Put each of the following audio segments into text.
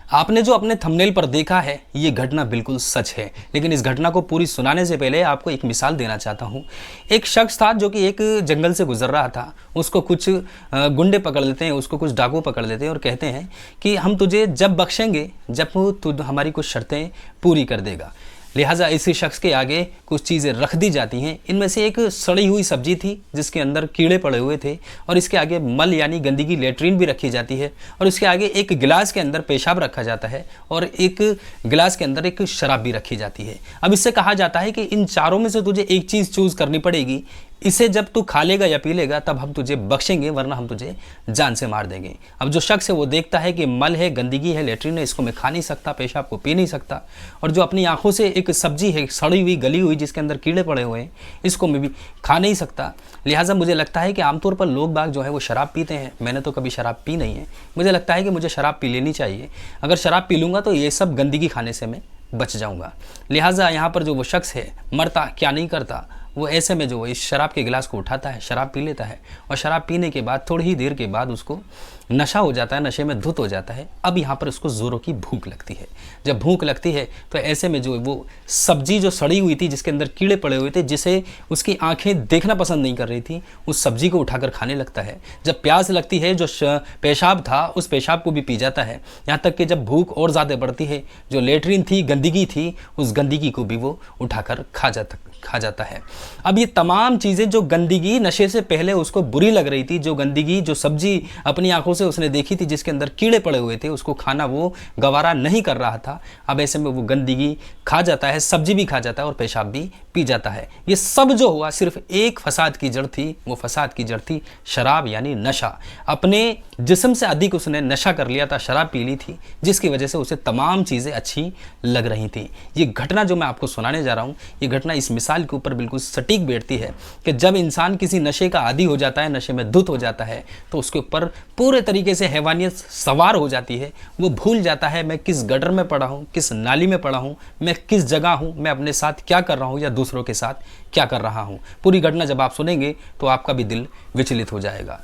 आपने जो अपने थंबनेल पर देखा है ये घटना बिल्कुल सच है, लेकिन इस घटना को पूरी सुनाने से पहले आपको एक मिसाल देना चाहता हूँ। एक शख्स था जो कि एक जंगल से गुजर रहा था। उसको कुछ गुंडे पकड़ लेते हैं, उसको कुछ डाकू पकड़ लेते हैं और कहते हैं कि हम तुझे जब बख्शेंगे जब तू हमारी कुछ शर्तें पूरी कर देगा। लिहाजा इसी शख्स के आगे कुछ चीज़ें रख दी जाती हैं। इनमें से एक सड़ी हुई सब्जी थी जिसके अंदर कीड़े पड़े हुए थे, और इसके आगे मल यानी गंदगी लेटरिन भी रखी जाती है, और इसके आगे एक गिलास के अंदर पेशाब रखा जाता है, और एक गिलास के अंदर एक शराब भी रखी जाती है। अब इससे कहा जाता है कि इन चारों में से तुझे एक चीज़ चूज़ करनी पड़ेगी। इसे जब तू खा लेगा या पी लेगा तब हम तुझे बख्शेंगे, वरना हम तुझे जान से मार देंगे। अब जो शख्स है वो देखता है कि मल है, गंदगी है, लेटरिन है, इसको मैं खा नहीं सकता, पेशाब को पी नहीं सकता, और जो अपनी आंखों से एक सब्जी है सड़ी हुई गली हुई जिसके अंदर कीड़े पड़े हुए हैं, इसको मैं भी खा नहीं सकता। लिहाजा मुझे लगता है कि आमतौर पर लोग बाग जो है वो शराब पीते हैं। मैंने तो कभी शराब पी नहीं है, मुझे लगता है कि मुझे शराब पी लेनी चाहिए। अगर शराब पी लूँगा तो ये सब गंदगी खाने से मैं बच जाऊँगा। लिहाजा यहाँ पर जो वो शख्स है मरता क्या नहीं करता, वो ऐसे में जो इस शराब के गिलास को उठाता है, शराब पी लेता है, और शराब पीने के बाद थोड़ी ही देर के बाद उसको नशा हो जाता है, नशे में धुत हो जाता है। अब यहाँ पर उसको ज़ोरों की भूख लगती है। जब भूख लगती है तो ऐसे में जो वो सब्जी जो सड़ी हुई थी जिसके अंदर कीड़े पड़े हुए थे, जिसे उसकी आंखें देखना पसंद नहीं कर रही थी, उस सब्जी को उठाकर खाने लगता है। जब प्यास लगती है जो पेशाब था उस पेशाब को भी पी जाता है। यहाँ तक कि जब भूख और ज़्यादा बढ़ती है, जो लेटरिन थी, गंदगी थी, उस गंदगी को भी वो उठाकर खा जाता है। अब ये तमाम चीज़ें, जो गंदगी नशे से पहले उसको बुरी लग रही थी, जो गंदगी जो सब्जी अपनी आंखों से उसने देखी थी जिसके अंदर कीड़े पड़े हुए थे, उसको खाना वो गवारा नहीं कर रहा था। अब ऐसे में वो गंदगी खा जाता है, सब्जी भी खा जाता है और पेशाब भी पी जाता है। ये सब जो हुआ सिर्फ एक फसाद की जड़ थी। वो फसाद की जड़ थी शराब यानी नशा। अपने जिस्म से अधिक उसने नशा कर लिया था, शराब पी ली थी, जिसकी वजह से उसे तमाम चीज़ें अच्छी लग रही थी। ये घटना जो मैं आपको सुनाने जा रहा हूँ, ये घटना इस मिसाल के ऊपर बिल्कुल सटीक बैठती है कि जब इंसान किसी नशे का आदी हो जाता है, नशे में धुत हो जाता है, तो उसके ऊपर पूरे तरीके से हैवानियत सवार हो जाती है। वो भूल जाता है मैं किस गटर में पड़ा हूँ, किस नाली में पड़ा हूँ, मैं किस जगह हूँ, मैं अपने साथ क्या कर रहा हूँ या दूसरों के साथ क्या कर रहा हूँ। पूरी घटना जब आप सुनेंगे तो आपका भी दिल विचलित हो जाएगा।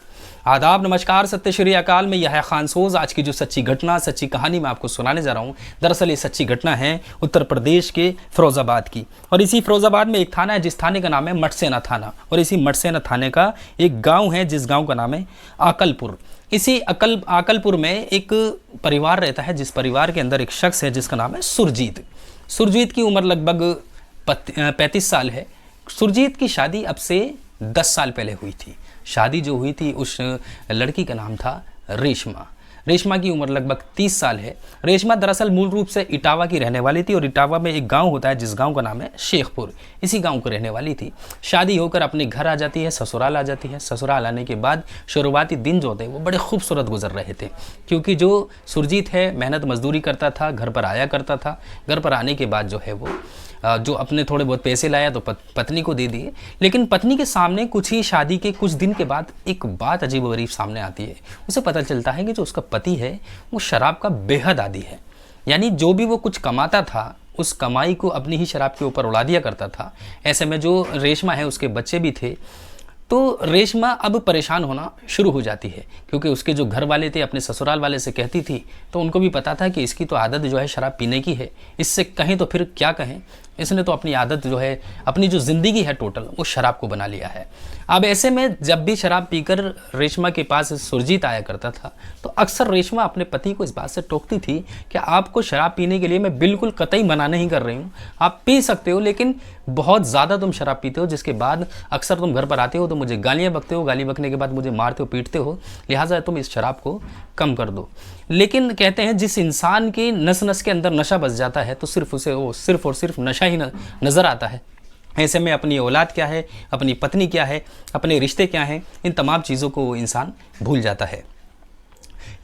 आदाब, नमस्कार, सत्य श्री अकाल। में यह खान सोज। आज की जो सच्ची घटना, सच्ची कहानी मैं आपको सुनाने जा रहा हूँ, दरअसल ये सच्ची घटना है उत्तर प्रदेश के फिरोजाबाद की। और इसी फिरोजाबाद में एक थाना है जिस थाने का नाम है मटसेना थाना, और इसी मटसेना थाने का एक गाँव है जिस गाँव का नाम है आकलपुर। इसी आकलपुर में एक परिवार रहता है, जिस परिवार के अंदर एक शख्स है जिसका नाम है सुरजीत। सुरजीत की उम्र लगभग 35 साल है। सुरजीत की शादी अब से 10 साल पहले हुई थी। शादी जो हुई थी उस लड़की का नाम था रेशमा। रेशमा की उम्र लगभग 30 साल है। रेशमा दरअसल मूल रूप से इटावा की रहने वाली थी, और इटावा में एक गांव होता है जिस गांव का नाम है शेखपुर। इसी गांव को रहने वाली थी। शादी होकर अपने घर आ जाती है, ससुराल आ जाती है। ससुराल आने के बाद शुरुआती दिन जो होते हैं वो बड़े खूबसूरत गुजर रहे थे, क्योंकि जो सुरजीत है मेहनत मजदूरी करता था, घर पर आया करता था। घर पर आने के बाद जो है वो जो अपने थोड़े बहुत पैसे लाया तो पत्नी को दे दिए। लेकिन पत्नी के सामने कुछ ही शादी के कुछ दिन के बाद एक बात अजीबोगरीब सामने आती है। उसे पता चलता है कि जो उसका पति है वो शराब का बेहद आदी है। यानी जो भी वो कुछ कमाता था उस कमाई को अपनी ही शराब के ऊपर उड़ा दिया करता था। ऐसे में जो रेशमा है उसके बच्चे भी थे, तो रेशमा अब परेशान होना शुरू हो जाती है, क्योंकि उसके जो घर वाले थे अपने ससुराल वाले से कहती थी तो उनको भी पता था कि इसकी तो आदत जो है शराब पीने की है। इससे कहें तो फिर क्या कहें, इसने तो अपनी आदत जो है, अपनी जो ज़िंदगी है टोटल, वो शराब को बना लिया है। अब ऐसे में जब भी शराब पीकर रेशमा के पास सुरजीत आया करता था तो अक्सर रेशमा अपने पति को इस बात से टोकती थी कि आपको शराब पीने के लिए मैं बिल्कुल कतई मना नहीं कर रही हूँ, आप पी सकते हो, लेकिन बहुत ज़्यादा तुम शराब पीते हो, जिसके बाद अक्सर तुम घर पर आते हो तो मुझे गालियाँ बकते हो, गाली बकने के बाद मुझे मारते हो, पीटते हो, लिहाजा तुम इस शराब को कम कर दो। लेकिन कहते हैं जिस इंसान की नस नस के अंदर नशा बस जाता है तो सिर्फ उसे वो सिर्फ और सिर्फ नशा ही नज़र आता है। ऐसे में अपनी औलाद क्या है, अपनी पत्नी क्या है, अपने रिश्ते क्या हैं, इन तमाम चीज़ों को वो इंसान भूल जाता है।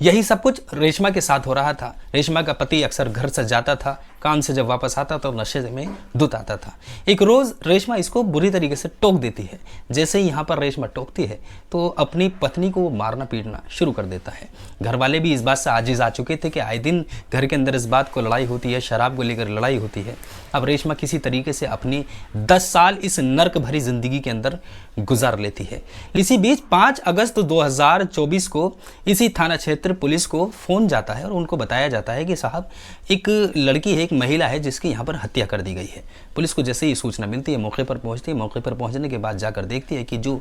यही सब कुछ रेशमा के साथ हो रहा था। रेशमा का पति अक्सर घर से जाता था, काम से जब वापस आता तो नशे में धुत आता था। एक रोज़ रेशमा इसको बुरी तरीके से टोक देती है। जैसे ही यहाँ पर रेशमा टोकती है तो अपनी पत्नी को वो मारना पीटना शुरू कर देता है। घर वाले भी इस बात से आजिज़ आ चुके थे कि आए दिन घर के अंदर इस बात को लड़ाई होती है, शराब को लेकर लड़ाई होती है। अब रेशमा किसी तरीके से अपनी 10 साल इस नर्क भरी ज़िंदगी के अंदर गुजार लेती है। इसी बीच 5 अगस्त 2024 को इसी थाना क्षेत्र पुलिस को फ़ोन जाता है और उनको बताया जाता है कि साहब एक लड़की है, एक महिला है जिसकी यहाँ पर हत्या कर दी गई है। पुलिस को जैसे ही सूचना मिलती है मौके पर पहुँचती है। मौके पर पहुँचने के बाद जाकर देखती है कि जो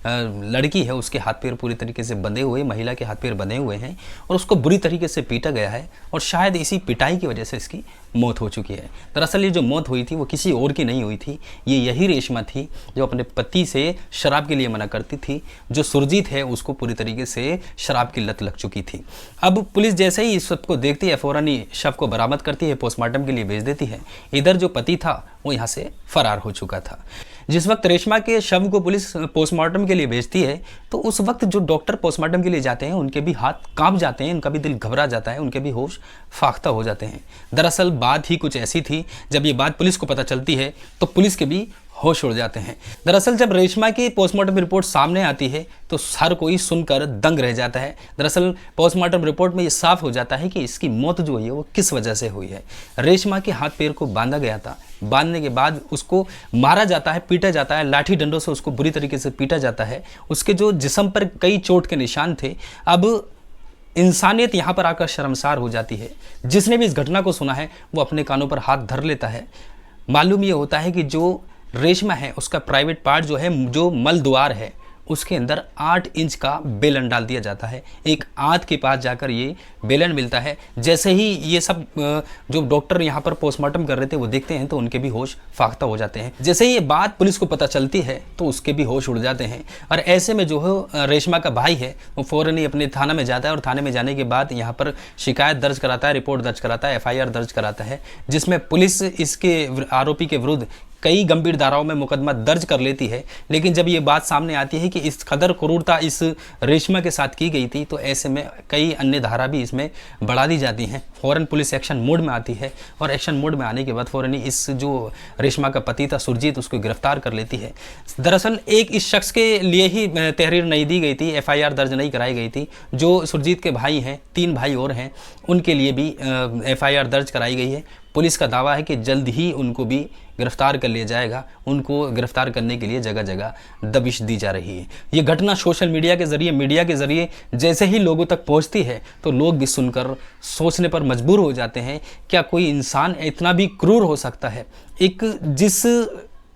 लड़की है उसके हाथ पैर पूरी तरीके से बंधे हुए, महिला के हाथ पैर बंधे हुए हैं और उसको बुरी तरीके से पीटा गया है और शायद इसी पिटाई की वजह से इसकी मौत हो चुकी है। दरअसल ये जो मौत हुई थी वो किसी और की नहीं हुई थी, ये यही रेशमा थी जो अपने पति से शराब के लिए मना करती थी। जो सुरजीत है उसको पूरी तरीके से शराब की लत लग चुकी थी। अब पुलिस जैसे ही इस सब को देखती है फौरन ही शव को बरामद करती है, पोस्टमार्टम के लिए भेज देती है। इधर जो पति था वो यहाँ से फरार हो चुका था। जिस वक्त रेशमा के शव को पुलिस पोस्टमार्टम के लिए भेजती है तो उस वक्त जो डॉक्टर पोस्टमार्टम के लिए जाते हैं उनके भी हाथ कांप जाते हैं, उनका भी दिल घबरा जाता है, उनके भी होश फाख्ता हो जाते हैं। दरअसल बात ही कुछ ऐसी थी, जब ये बात पुलिस को पता चलती है तो पुलिस के भी होश उड़ जाते हैं। दरअसल जब रेशमा की पोस्टमार्टम रिपोर्ट सामने आती है तो हर कोई सुनकर दंग रह जाता है। दरअसल पोस्टमार्टम रिपोर्ट में ये साफ हो जाता है कि इसकी मौत जो हुई है वो किस वजह से हुई है। रेशमा के हाथ पैर को बांधा गया था, बांधने के बाद उसको मारा जाता है, पीटा जाता है, लाठी डंडों से उसको बुरी तरीके से पीटा जाता है। उसके जो जिस्म पर कई चोट के निशान थे। अब इंसानियत यहाँ पर आकर शर्मसार हो जाती है। जिसने भी इस घटना को सुना है वो अपने कानों पर हाथ धर लेता है। मालूम ये होता है कि जो रेशमा है उसका प्राइवेट पार्ट जो है, जो मल द्वार है, उसके अंदर 8 इंच का बेलन डाल दिया जाता है। एक आंत के पास जाकर ये बेलन मिलता है। जैसे ही ये सब जो डॉक्टर यहाँ पर पोस्टमार्टम कर रहे थे वो देखते हैं तो उनके भी होश फाख्ता हो जाते हैं। जैसे ही ये बात पुलिस को पता चलती है तो उसके भी होश उड़ जाते हैं। और ऐसे में जो है रेशमा का भाई है वो फ़ौरन ही अपने थाना में जाता है और थाने में जाने के बाद यहाँ पर शिकायत दर्ज कराता है, रिपोर्ट दर्ज कराता है, FIR दर्ज कराता है, जिसमें पुलिस इसके आरोपी के विरुद्ध कई गंभीर धाराओं में मुकदमा दर्ज कर लेती है। लेकिन जब ये बात सामने आती है कि इस कदर क्रूरता इस रेशमा के साथ की गई थी तो ऐसे में कई अन्य धारा भी इसमें बढ़ा दी जाती हैं। फ़ौरन पुलिस एक्शन मोड में आती है और एक्शन मोड में आने के बाद फ़ौरन ही इस जो रेशमा का पति था सुरजीत उसको गिरफ्तार कर लेती है। दरअसल एक इस शख्स के लिए ही तहरीर नहीं दी गई थी, FIR दर्ज नहीं कराई गई थी। जो सुरजीत के भाई हैं, 3 भाई और हैं, उनके लिए भी FIR दर्ज कराई गई है। पुलिस का दावा है कि जल्द ही उनको भी गिरफ्तार कर लिया जाएगा। उनको गिरफ्तार करने के लिए जगह जगह दबिश दी जा रही है। ये घटना सोशल मीडिया के ज़रिए, मीडिया के ज़रिए जैसे ही लोगों तक पहुंचती है तो लोग भी सुनकर सोचने पर मजबूर हो जाते हैं, क्या कोई इंसान इतना भी क्रूर हो सकता है। एक जिस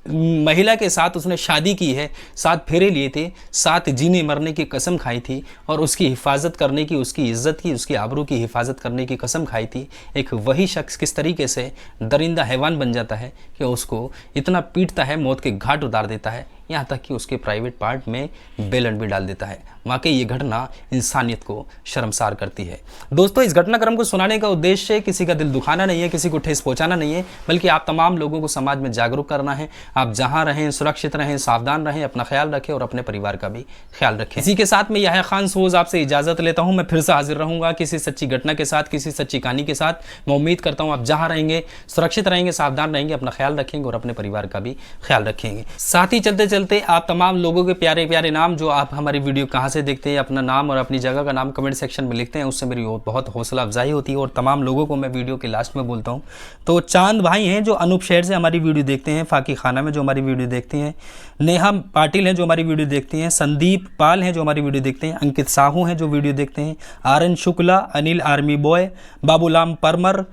महिला के साथ उसने शादी की है, 7 फेरे लिए थे, 7 जीने मरने की कसम खाई थी और उसकी हिफाजत करने की, उसकी इज़्ज़त की, उसकी आबरू की हिफाजत करने की कसम खाई थी। एक वही शख्स किस तरीके से दरिंदा हैवान बन जाता है कि उसको इतना पीटता है, मौत के घाट उतार देता है, यहाँ तक कि उसके प्राइवेट पार्ट में बेलन भी डाल देता है। वाकई ये घटना इंसानियत को शर्मसार करती है। दोस्तों, इस घटनाक्रम को सुनाने का उद्देश्य किसी का दिल दुखाना नहीं है, किसी को ठेस पहुंचाना नहीं है, बल्कि आप तमाम लोगों को समाज में जागरूक करना है। आप जहां रहें सुरक्षित रहें, सावधान रहें, अपना ख्याल रखें और अपने परिवार का भी ख्याल रखें। इसी के साथ मैं याह्या खान सोज आपसे इजाज़त लेता हूँ। मैं फिर से हाजिर रहूँगा किसी सच्ची घटना के साथ, किसी सच्ची कहानी के साथ। मैं उम्मीद करता हूँ आप जहाँ रहेंगे सुरक्षित रहेंगे, सावधान रहेंगे, अपना ख्याल रखेंगे और अपने परिवार का भी ख्याल रखेंगे। साथ ही चलते चलते आप तमाम लोगों के प्यारे प्यारे नाम, जो आप हमारी वीडियो कहाँ से देखते हैं, अपना नाम और अपनी जगह का नाम कमेंट सेक्शन में लिखते हैं, उससे मेरी बहुत हौसला अफजाई होती है। और तमाम लोगों को मैं वीडियो के लास्ट में बोलता हूँ। तो चांद भाई हैं जो अनूप शहर से हमारी वीडियो देखते हैं, फाकी खाना में जो हमारी वीडियो देखते हैं, नेहा पाटिल हैं जो हमारी वीडियो देखते हैं, संदीप पाल हैं जो हमारी वीडियो देखते हैं, अंकित साहू हैं जो वीडियो देखते हैं, RN Shukla, Anil army boy, Babulal Parmar,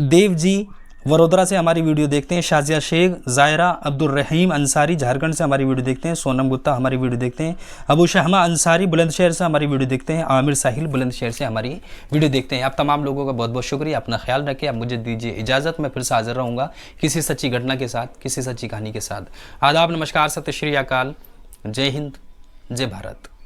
Dev ji Vadodara से हमारी वीडियो देखते हैं, शाजिया शेख, जायरा अब्दुल रहीम अंसारी झारखंड से हमारी वीडियो देखते हैं, सोनम गुप्ता हमारी वीडियो देखते हैं, अबू शहमा अंसारी बुलंदशहर से हमारी वीडियो देखते हैं, आमिर साहिल बुलंदशहर से हमारी वीडियो देखते हैं। आप तमाम लोगों का बहुत बहुत शुक्रिया। अपना ख्याल रखें। आप मुझे दीजिए इजाज़त। मैं फिर से हाजिर रहूँगा किसी सच्ची घटना के साथ, किसी सच्ची कहानी के साथ। आदाब, नमस्कार, सत श्री अकाल, जय हिंद, जय भारत।